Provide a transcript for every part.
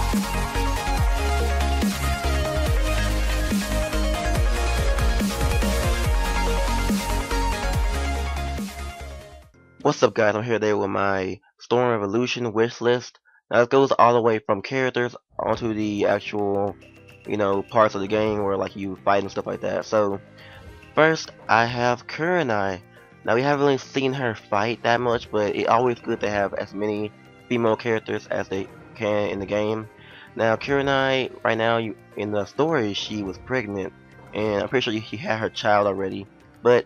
What's up, guys? I'm here today with my Storm Revolution wish list. Now, it goes all the way from characters onto the actual, parts of the game where like you fight and stuff like that. So first, I have Kurenai. Now, we haven't really seen her fight that much, but it's always good to have as many female characters as they can in the game. Now, Kurenai, right now, in the story, she was pregnant, and I'm pretty sure she had her child already. But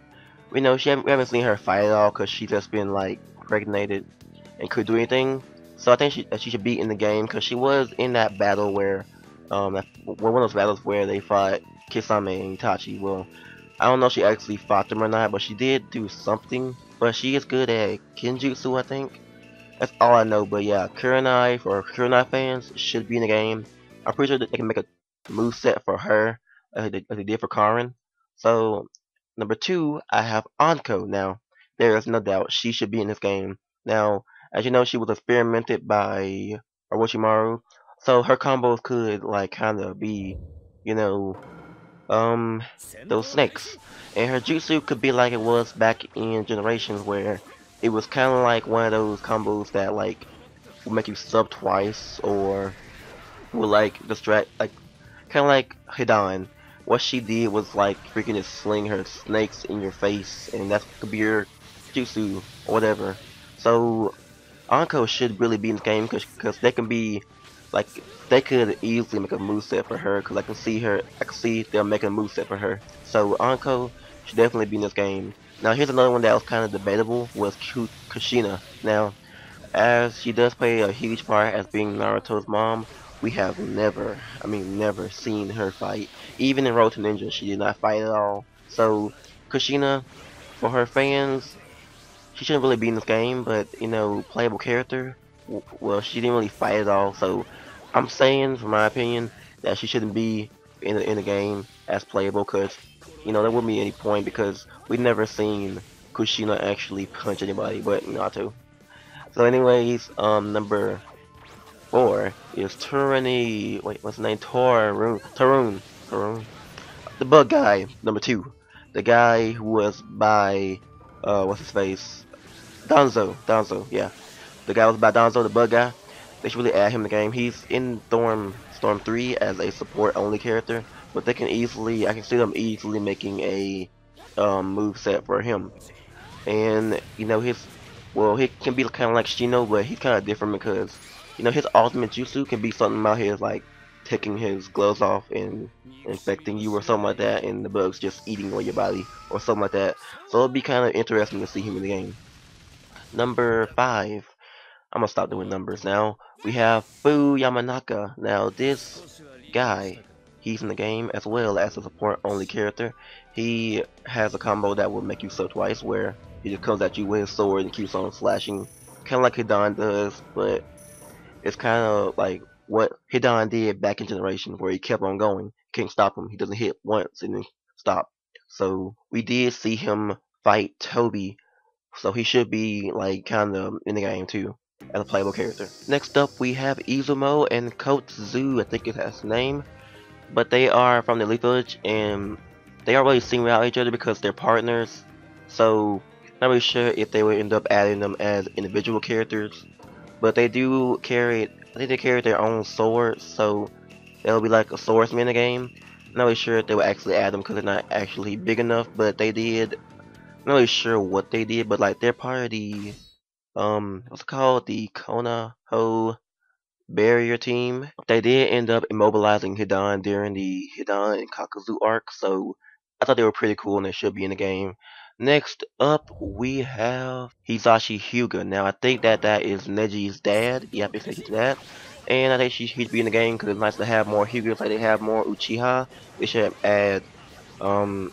we haven't seen her fight at all because she just been like pregnated and couldn't do anything. So I think she should be in the game because she was in that battle where, one of those battles where they fought Kisame and Itachi. Well, I don't know if she actually fought them or not, but she did do something. But she is good at Kenjutsu, I think. That's all I know. But yeah, Kurenai, for Kurenai fans, should be in the game. I'm pretty sure that they can make a move set for her, as they did for Karin. So number two, I have Anko. Now, there is no doubt she should be in this game. Now, as you know, she was experimented by Orochimaru, so her combos could like kind of be, you know, um, those snakes. And her jutsu could be like it was back in Generations, where it was kind of like one of those combos that like will make you sub twice, or will like distract, like kind of like Hidan. What she did was like freaking just sling her snakes in your face, and that could be your jutsu or whatever. So Anko should really be in this game because they can be like they could easily make a moveset for her because I can see them making a moveset for her. So Anko should definitely be in this game. Now here's another one that was kind of debatable was Kushina. Now as she does play a huge part as being Naruto's mom, we have never, I mean never seen her fight. Even in Road to Ninja she did not fight at all. So Kushina, for her fans, she shouldn't really be in this game, but playable character. Well, she didn't really fight at all, so I'm saying, from my opinion, that she shouldn't be in the game as playable, because there wouldn't be any point because we've never seen Kushina actually punch anybody, but Naruto. So, anyways, number four is Tyranny. Wait, what's his name? Tarun. The bug guy. Number two, the guy who was by what's his face? Danzo, yeah. The guy was by Danzo, the bug guy. They should really add him in the game. He's in Storm 3 as a support only character, but I can see them easily making a move set for him. And he can be kind of like Shino, but he's kind of different because his ultimate jutsu can be something about his like taking his gloves off and infecting you or something like that, and the bugs just eating away your body or something like that. So it'll be kind of interesting to see him in the game. Number five, I'm gonna stop doing numbers now. We have Fu Yamanaka. Now this guy, he's in the game as well as a support only character. He has a combo that will make you so twice, where he just comes at you with his sword and keeps on slashing, kind of like Hidan does, but it's kind of like what Hidan did back in Generations, where he kept on going. Can't stop him. He doesn't hit once and then stop. So we did see him fight Toby, so he should be like kind of in the game too as a playable character. Next up we have Izumo and Kotsu, I think it has a name, but they are from the Elite Village and they are really seen without each other because they're partners. So not really sure if they would end up adding them as individual characters, but they do carry, I think they carry their own swords, so they'll be like a swordsman in the game. Not really sure if they would actually add them because they're not actually big enough, but they did. Not really sure what they did, but like they're part of the what's it called, the Konoha barrier team. They did end up immobilizing Hidan during the Hidan and Kakuzu arc, so I thought they were pretty cool and they should be in the game. Next up we have Hisashi Hyuga. Now I think that is Neji's dad. Yep, it's Neji's dad. And I think he should be in the game because it's nice to have more Hyugas, like they have more Uchiha. They should add them.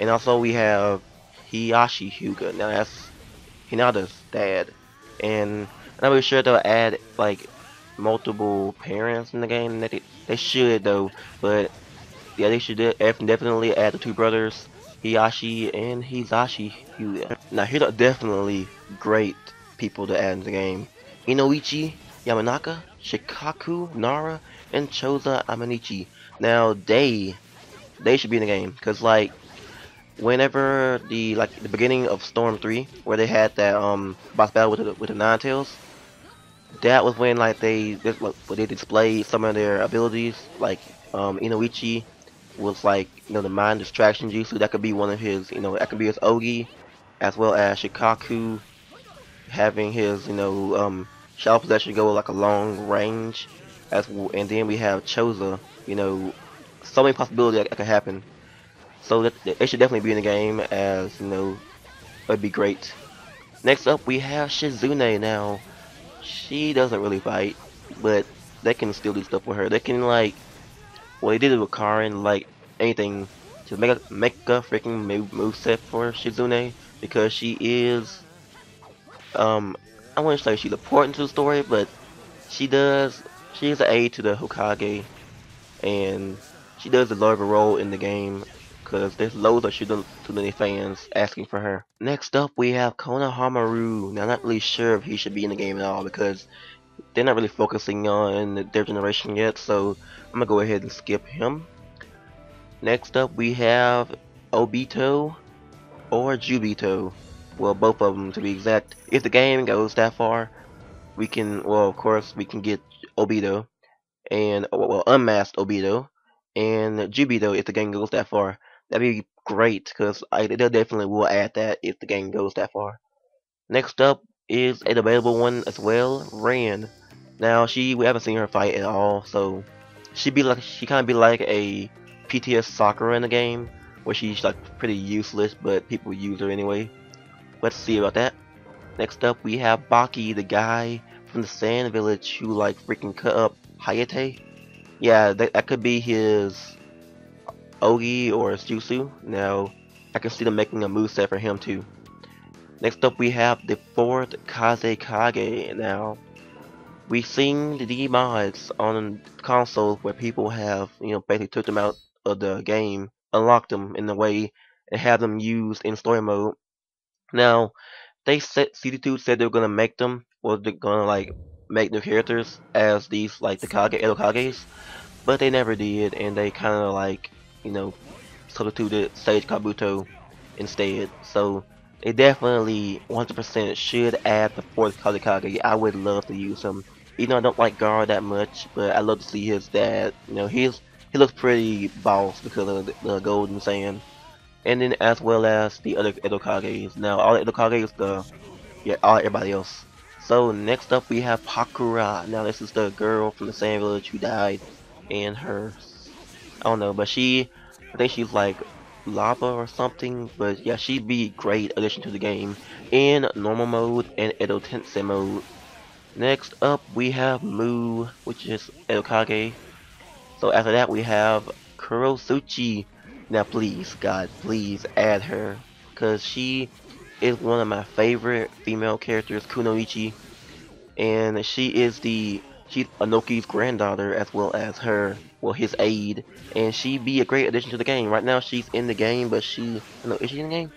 And also we have Hiyashi Hyuga. Now that's Hinata's dad. And I'm not really sure they'll add like multiple parents in the game. They should though, but yeah, they should definitely add the two brothers, Hiyashi and Hisashi Hyuga. Now here are definitely great people to add in the game. Inoichi Yamanaka, Shikaku, Nara, and Choza Amanichi. Now they should be in the game because like whenever the beginning of Storm 3 where they had that boss battle with the Nine Tails, that was when like where they displayed some of their abilities. Like Inoichi was like the mind distraction jutsu, that could be one of his, that could be his Ogi, as well as Shikaku having his shadow possession go like a long range, and then we have Choza, so many possibilities that could happen. So that it should definitely be in the game, as it'd be great. Next up we have Shizune. Now she doesn't really fight, but they can still do stuff with her. They can like, well, they did it with Karin, like anything to make a freaking moveset for Shizune, because she is I wouldn't say she's important to the story, but she does she is an aid to the Hokage, and she does a larger role in the game because there's loads of Shizune fans asking for her. Next up we have Konohamaru. Now I'm not really sure if he should be in the game at all because they're not really focusing on their generation yet, so I'm gonna go ahead and skip him. Next up we have Obito or Jubito. Well, both of them to be exact. If the game goes that far, we can, well, of course, we can get Obito and, well, unmasked Obito and Jubito if the game goes that far. That'd be great because they definitely will add that if the game goes that far. Next up is a debatable one as well, Ran. Now we haven't seen her fight at all, so she kind of be like a PTS Sakura in the game, where she's like pretty useless, but people use her anyway. Let's see about that. Next up we have Baki, the guy from the Sand Village who like freaking cut up Hayate. Yeah, that could be his Ogi or his Jutsu. Now I can see them making a moveset for him too. Next up we have the fourth Kazekage. Now we've seen the mods on consoles where people have, basically took them out of the game, unlocked them in a way, and have them used in story mode. Now they said CD2 said they were gonna make them, or they're gonna like make new characters as these like the Edo Kages, but they never did, and they kind of like, you know, substituted Sage Kabuto instead. So they definitely 100% should add the fourth Kazekage. I would love to use him. Even though I don't like Gar that much, but I love to see his dad. He looks pretty boss because of the golden sand. And then as well as the other Edo Kages. Now all the Edo Kages, everybody else. So next up we have Pakura. Now this is the girl from the same village who died, and I don't know, but I think she's like lava or something. But yeah, she'd be a great addition to the game in normal mode and Edo Tensei mode. Next up we have Mu, which is Edo Kage. So after that we have Kurosuchi. Now please, God, please add her, cause she is one of my favorite female characters, Kunoichi, and she's Anoki's granddaughter as well as his aide, and she'd be a great addition to the game. Right now she's in the game, but is she in the game?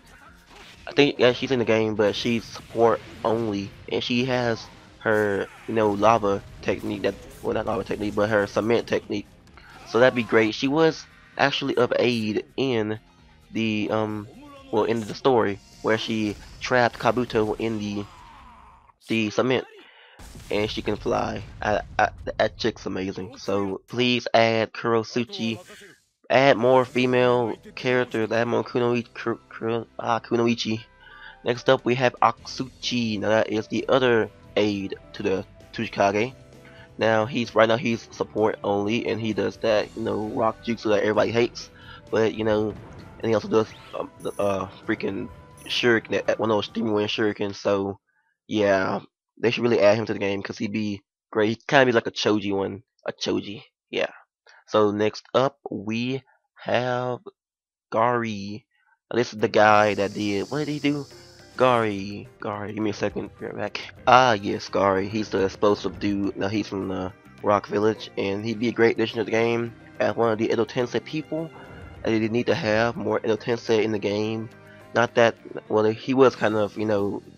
I think, yeah, she's in the game, but she's support only, and she has her, lava technique, well, not lava technique, but her cement technique. So that'd be great. She was actually of aid in the in the story where she trapped Kabuto in the cement, and she can fly. That chick's amazing. So please add Kurosuchi, add more female characters, add more Kunoichi. Next up we have Aksuchi. Now that is the other aid to the Tsuchikage. Now right now he's support only, and he does that rock jutsu that everybody hates, but and he also does the freaking shuriken, that one of those steamy wind shuriken. So yeah, they should really add him to the game because he'd be great. He kind of be like a choji. Yeah. So next up we have Gari. Now, this is the guy that did, what did he do? Gary, give me a second. Be right back. Ah, yes, Gary. He's the explosive dude. Now he's from the Rock Village, and he'd be a great addition to the game as one of the Edo Tensei people. And they need to have more Edo Tensei in the game. Not that, well, he was kind of,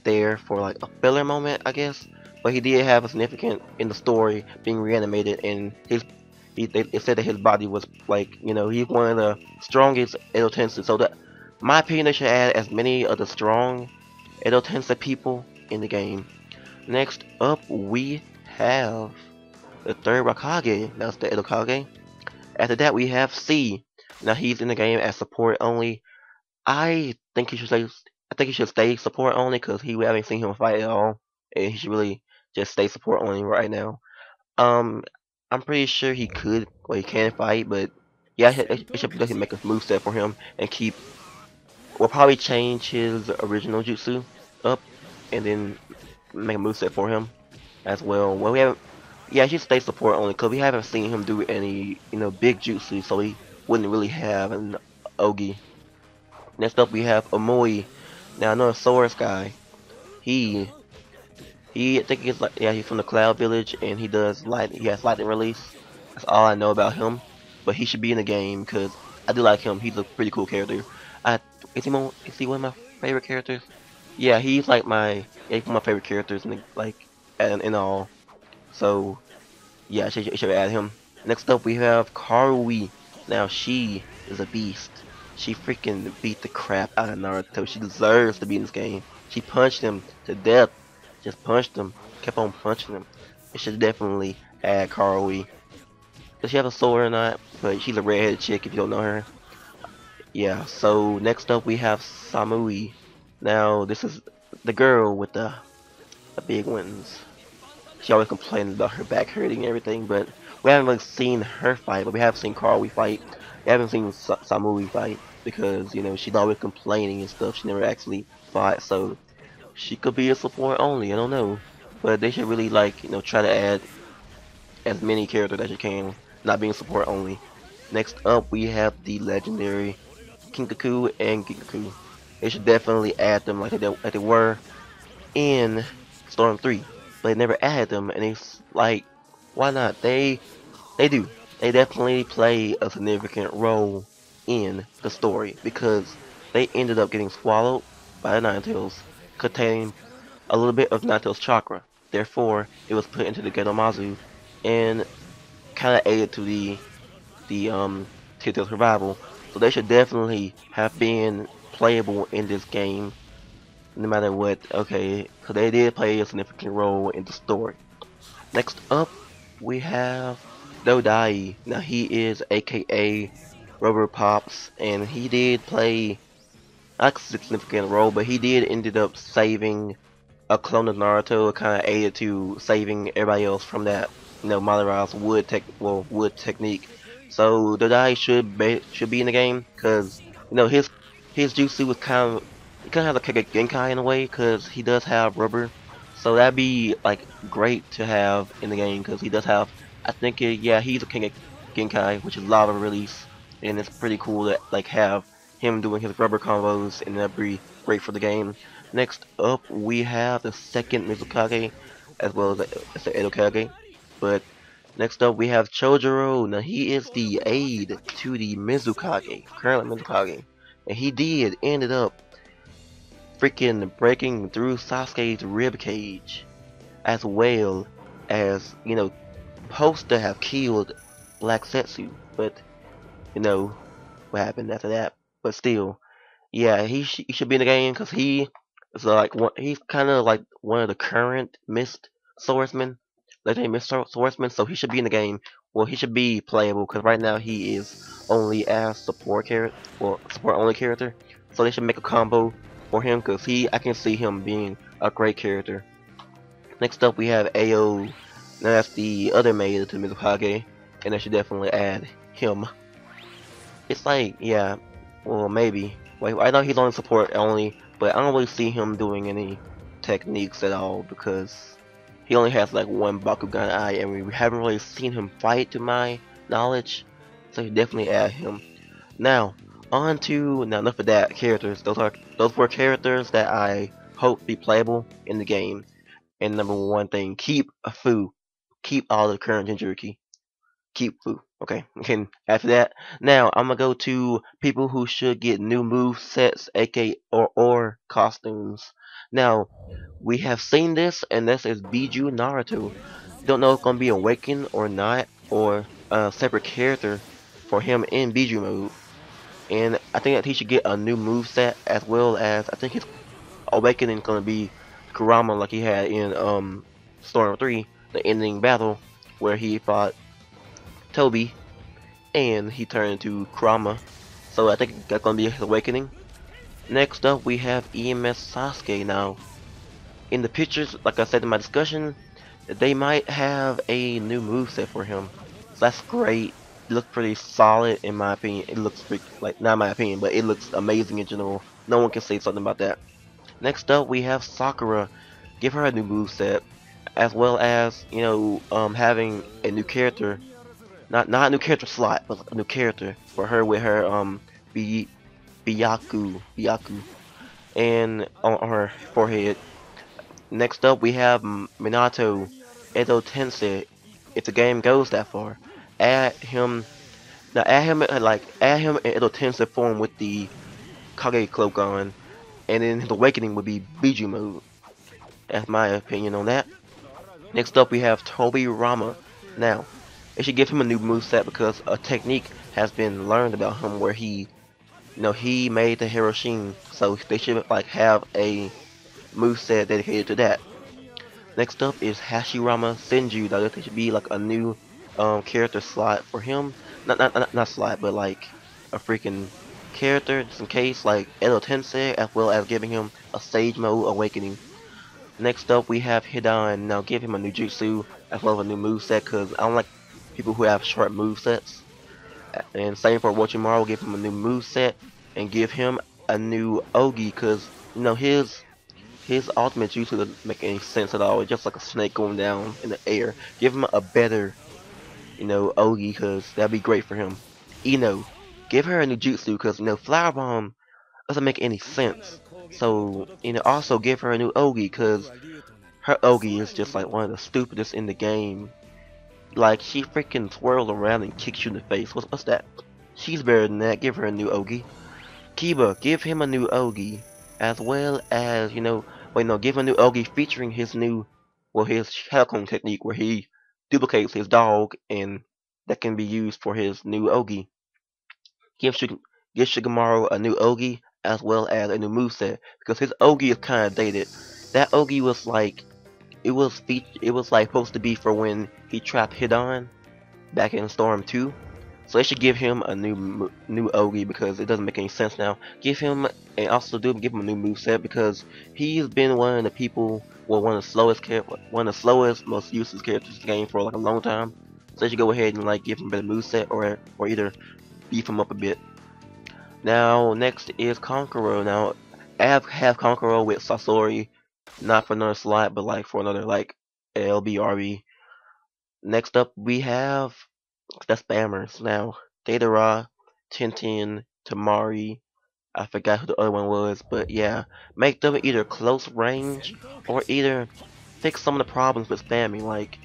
there for like a filler moment, I guess. but he did have a significant in the story being reanimated, and it said that his body was like, he's one of the strongest Edo Tensei. So that, my opinion, they should add as many of the strong Edo Tensei people in the game. Next up, we have the third Raikage. That's the Edo Kage. After that, we have C. Now he's in the game as support only. I think he should stay. I think he should stay support only because we haven't seen him fight at all, and he should really just stay support only right now. Um, I'm pretty sure he could, or he can fight, but yeah, it should definitely make a move set for him and keep. We'll probably change his original jutsu up, and then make a move set for him as well. Well, we haven't. Yeah, he should stay support only because we haven't seen him do any, big jutsu, so he wouldn't really have an Ogi. Next up, we have Omoi. Now, another Source guy. He I think he's like, yeah, he's from the Cloud Village, and he has lightning release. That's all I know about him. But he should be in the game because I do like him. He's a pretty cool character. I is he one of my favorite characters? Yeah, he's one of my favorite characters in in all. So yeah, I should add him. Next up, we have Karui. Now she is a beast. She freaking beat the crap out of Naruto. She deserves to be in this game. She punched him to death. Just punched him. Kept on punching him. It should definitely add Karui. Does she have a sword or not? But she's a redheaded chick if you don't know her. Yeah, so next up we have Samui. Now this is the girl with the big ones. She always complains about her back hurting and everything, but we haven't really seen her fight, but we have seen Karui fight. We haven't seen Samui fight because, she's always complaining and stuff. She never actually fought, so she could be a support only. I don't know. But they should really, try to add as many characters as you can, not being support only. Next up, we have the legendary Kinkaku and Ginkaku. They should definitely add them like they were in Storm 3, but they never added them, and it's like, why not? They do. They definitely play a significant role in the story because they ended up getting swallowed by the Ninetales, containing a little bit of Ninetales chakra. Therefore, it was put into the Gedomazu and kind of aided to the Ninetales survival. So they should definitely have been playable in this game no matter what. Okay, so they did play a significant role in the story. Next up, we have Dodai. Now he is AKA Rubber Pops, and he did play not a significant role, but he did ended up saving a clone of Naruto. Kind of aided to saving everybody else from that, Madara's wood technique. So Dodai should be in the game because his jutsu was he kind of has like a Genkai in a way because he does have rubber. So that'd be like great to have in the game because he does have. I think yeah, he's a King of Genkai, which is lava release, and it's pretty cool to have him doing his rubber combos, and that'd be great for the game. Next up, we have the second Mizukage, as well as the Edokage. But next up, we have Chojuro. Now he is the aide to the Mizukage, current Mizukage, and he did ended up freaking breaking through Sasuke's rib cage, as well as supposed to have killed Black Setsu, but you know what happened after that. But still, yeah, he should be in the game because he is he's kind of like one of the current missed swordsmen, legendary missed swordsmen. So he should be in the game. Well, he should be playable because right now he is only as support character, well, support only character. So they should make a combo for him because I can see him being a great character. Next up, we have Ao. Now that's the other maid to Mizukage, and they should definitely add him. It's like, yeah, well, maybe. Like, I know he's on support only, but I don't really see him doing any techniques at all because he only has like one Bakugan eye, and we haven't really seen him fight to my knowledge. So you definitely add him. Now, enough of that. Characters. Those were characters that I hope be playable in the game. And number one thing, keep all the current jinchuriki. keep Fu. Okay, okay. After that, now I'm gonna go to people who should get new move sets, aka or costumes. Now we have seen this, and this is Biju Naruto. Don't know if it's gonna be awakened or not, or a separate character for him in Biju mode. And I think that he should get a new move set as well as I think his awakening is gonna be Kurama like he had in Storm 3, the ending battle where he fought Toby and he turned into Kurama. So I think that's gonna be his awakening. Next up we have EMS Sasuke. Now in the pictures, like I said in my discussion, they might have a new moveset for him. So that's great. It looks pretty solid in my opinion. It looks pretty, like, not my opinion, but it looks amazing in general. No one can say something about that. Next up we have Sakura. Give her a new moveset, as well as, having a new character. Not a new character slot, but a new character for her with her Bi Byaku and on her forehead. Next up, we have Minato Edo Tensei. If the game goes that far, add him now. Add him in Edo Tensei form with the Kage cloak on, and then his awakening would be Biju mode. That's my opinion on that. Next up, we have Toby Rama. Now, they should give him a new moveset because a technique has been learned about him where he made the Hiroshima, so they should like have a moveset dedicated to that. Next up is Hashirama Senju. Now there should be like a new character slot for him. Not slot, but like a freaking character just in case, like Edo Tensei, as well as giving him a Sage Mode Awakening. Next up we have Hidan. Now give him a new jutsu as well as a new moveset because I don't like people who have short movesets. And same for Orochimaru, give him a new moveset and give him a new Ogi because his ultimate jutsu doesn't make any sense at all. It's just like a snake going down in the air. Give him a better, Ogi, because that'd be great for him. Ino, give her a new jutsu, because, Flower Bomb doesn't make any sense. So, also give her a new Ogi, because her Ogi is just like one of the stupidest in the game. Like, she freaking twirls around and kicks you in the face. What's that? She's better than that. Give her a new Ogi. Kiba, give him a new Ogi, as well as, give him a new Ogi featuring his Halcon technique where he duplicates his dog and that can be used for his new Ogi. Give, Shig give Shigemaru a new Ogi as well as a new moveset because his Ogi is kind of dated. That Ogi was like, it was like supposed to be for when he trapped Hidan back in Storm 2. So they should give him a new Ogi because it doesn't make any sense now. Give him and also give him a new moveset because he's been one of the people, well, one of the slowest, most useless characters in the game for like a long time. So they should go ahead and like give him a better moveset or either beef him up a bit. Now next is Conqueror. Now I have Conqueror with Sasori, not for another slot, but like for another like LBRB. Next up we have the spammers. Now, Datara, Tintin, Tamari, I forgot who the other one was, but yeah, make them either close range or either fix some of the problems with spamming. Like,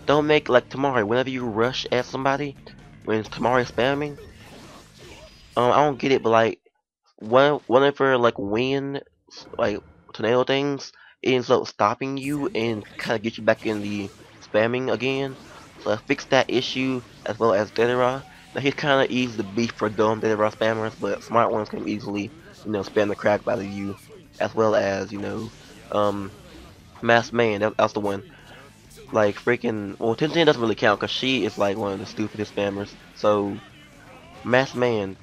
don't make like Tamari. Whenever you rush at somebody, when Tamari is spamming, I don't get it, but like one of her like wind like tornado things ends up stopping you and kind of get you back in the spamming again. So I fixed that issue as well as Dedera. Now he's kind of easy to beat for dumb Dedera spammers, but smart ones can easily, spam the crap out of you, as well as, Masked Man. That's the one. Like freaking, well, Tenzin doesn't really count because she is like one of the stupidest spammers. So Masked Man,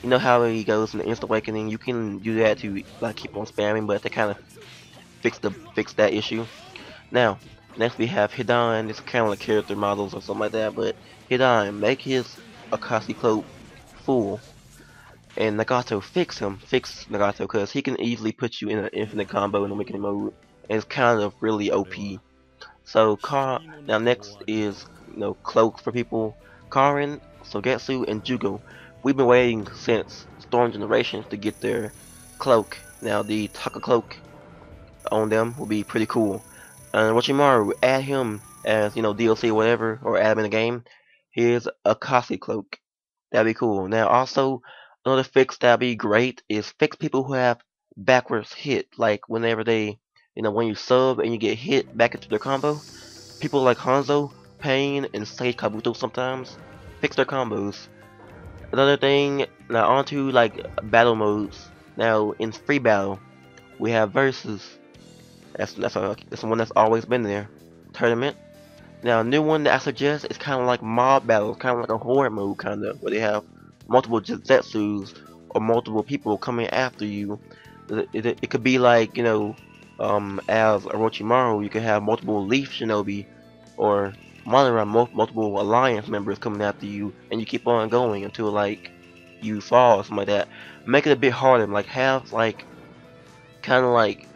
you know how he goes in the Instant Awakening. You can do that to like keep on spamming, but they kind of fix that issue. Now, next we have Hidan. It's kind of like character models or something like that, but Hidan, make his Akashi cloak full, and Nagato fix Nagato, because he can easily put you in an infinite combo in the Awakening mode, and it's kind of really OP. So, now next is, cloak for people. Karin, Sogetsu, and Jugo. We've been waiting since Storm Generations to get their cloak. Now, the Taka cloak on them will be pretty cool. And Orochimaru, add him as, DLC or whatever, or add him in the game. Here's a costly cloak. That'd be cool. Now also another fix that'd be great is fix people who have backwards hit. Like whenever they when you sub and you get hit back into their combo, people like Hanzo, Pain, and Sage Kabuto sometimes fix their combos. Another thing, now onto like battle modes. Now in free battle, we have versus. That's one that's always been there. Tournament. Now a new one that I suggest is kind of like mob battles, kind of like a horror mode, kind of where they have multiple Zetsus or multiple people coming after you. It could be like as Orochimaru, you could have multiple Leaf Shinobi or Madara, multiple alliance members coming after you, and you keep on going until like you fall or something like that. Make it a bit harder, like have like kind of like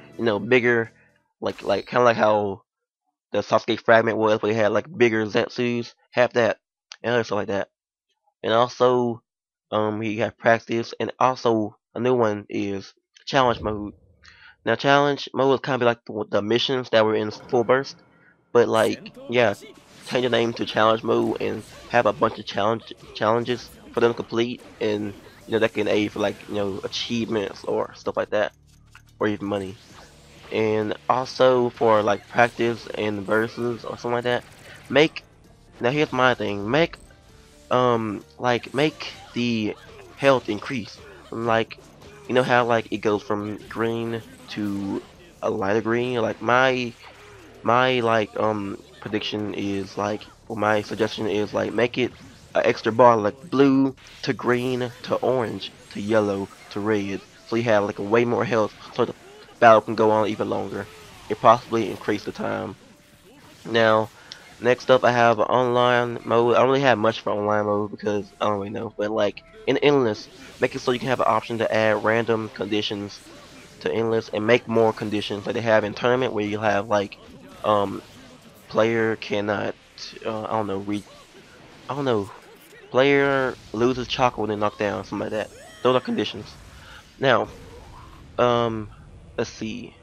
bigger, like kind of like how the Sasuke fragment was, where they had like bigger Zetsus. Have that and other stuff like that. And also, you have practice, and also a new one is challenge mode. Now, challenge mode is kind of like the missions that were in full burst, but like, yeah, change the name to challenge mode and have a bunch of challenges for them to complete, and that can aid for like achievements or stuff like that, or even money. And also for like practice and verses or something like that, make now here's my thing, make the health increase. Like how like it goes from green to a lighter green. Like my like prediction is like, or my suggestion is like, make it an extra bar, like blue to green to orange to yellow to red, so you have like a way more health, so the battle can go on even longer. It possibly increase the time. Now, next up I have online mode. I don't really have much for online mode because I don't really know, but like in endless, make it so you can have an option to add random conditions to endless and make more conditions like they have in tournament, where you have like um player cannot I don't know, player loses chocolate when they knock down, something like that. Those are conditions. Now, um let's see.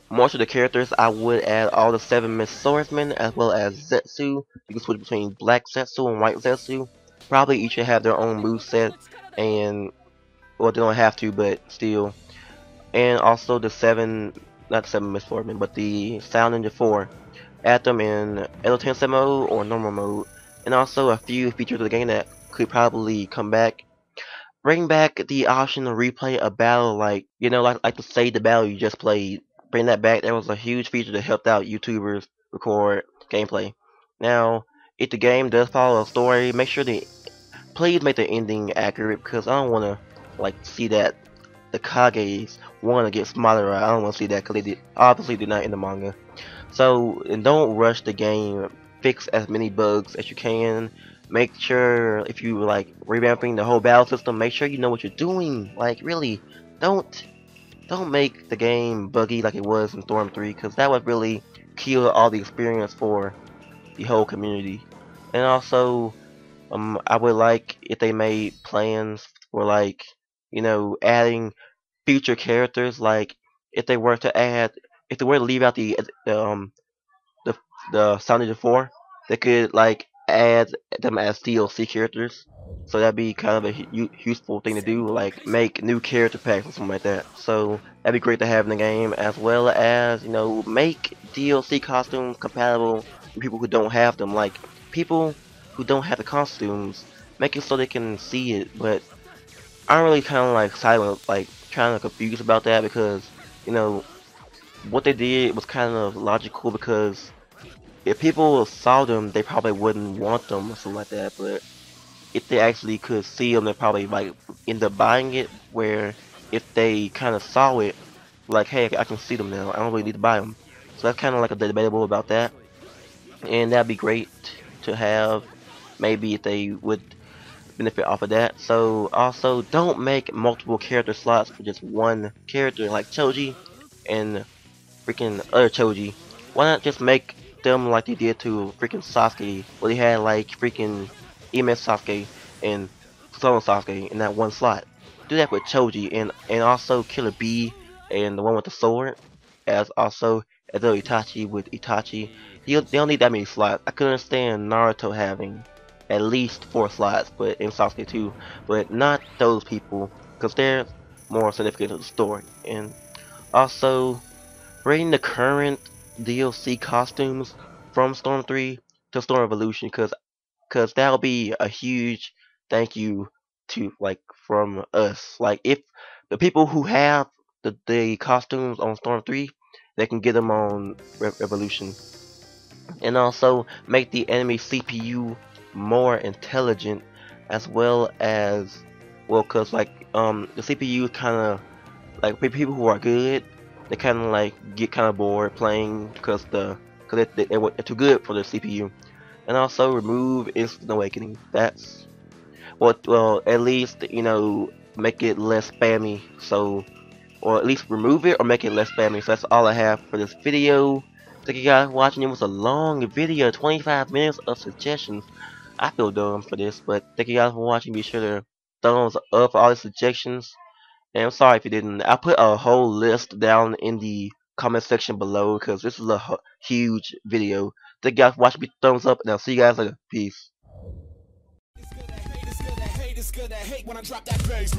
Most of the characters, I would add all the 7 Mist Swordsmen as well as Zetsu. You can switch between Black Zetsu and White Zetsu. Probably each should have their own moveset, and well, they don't have to, but still. And also the 7, not the 7 Mist Swordsmen, but the Sound Ninja 4. Add them in Elotense mode or normal mode. And also a few features of the game that could probably come back. Bring back the option to replay a battle, like like to save the battle you just played. Bring that back. That was a huge feature that helped out YouTubers record gameplay. Now, if the game does follow a story, make sure to please make the ending accurate, because I don't want to like see that the Kages want to get smaller. I don't want to see that because they obviously did not in the manga. So, and don't rush the game. Fix as many bugs as you can. Make sure if you like revamping the whole battle system, make sure you know what you're doing. Like really, don't don't make the game buggy like it was in Storm 3, because that would really kill all the experience for the whole community. And also, I would like if they made plans for like adding future characters. Like if they were to add, if they were to leave out the Sound Ninja 4, they could like add them as DLC characters. So that'd be kind of a useful thing to do, like make new character packs or something like that. So that'd be great to have in the game, as well as make DLC costumes compatible with people who don't have them. Like people who don't have the costumes, make it so they can see it. But I'm really kind of like silent, like kind of confused about that, because you know what they did was kind of logical, because if people saw them, they probably wouldn't want them or something like that. But if they actually could see them, they probably like end up buying it. Where if they kind of saw it, like, hey, I can see them now, I don't really need to buy them. So that's kind of like a debatable about that, and that'd be great to have. Maybe if they would benefit off of that. So also, don't make multiple character slots for just one character like Choji and freaking other Choji. Why not just make them like they did to freaking Sasuke, where they had like freaking EMS Sasuke and Solo Sasuke in that one slot. Do that with Choji, and also Killer Bee and the one with the sword, as also as though Itachi with Itachi. They don't need that many slots. I could understand Naruto having at least 4 slots, but in Sasuke 2, but not those people, because they're more significant to the story. And also, bring the current DLC costumes from Storm 3 to Storm Evolution, because that'll be a huge thank you to, like, from us. Like, if the people who have the costumes on Storm 3, they can get them on Evolution. And also make the enemy CPU more intelligent, as well as, well, cause like the CPU kind of, like, people who are good, they kind of like get kind of bored playing because they're too good for the CPU. And also remove instant awakening. That's well, at least, make it less spammy. So, or at least remove it or make it less spammy. So that's all I have for this video. Thank you guys for watching. It was a long video, 25 minutes of suggestions. I feel dumb for this, but thank you guys for watching. Be sure to thumbs up for all the suggestions. And I'm sorry if you didn't. I put a whole list down in the comment section below because this is a huge video. Thank you guys for watching. Be thumbs up, and I'll see you guys later. Peace. It's good to hate when I drop that bass.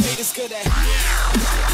Hate is good to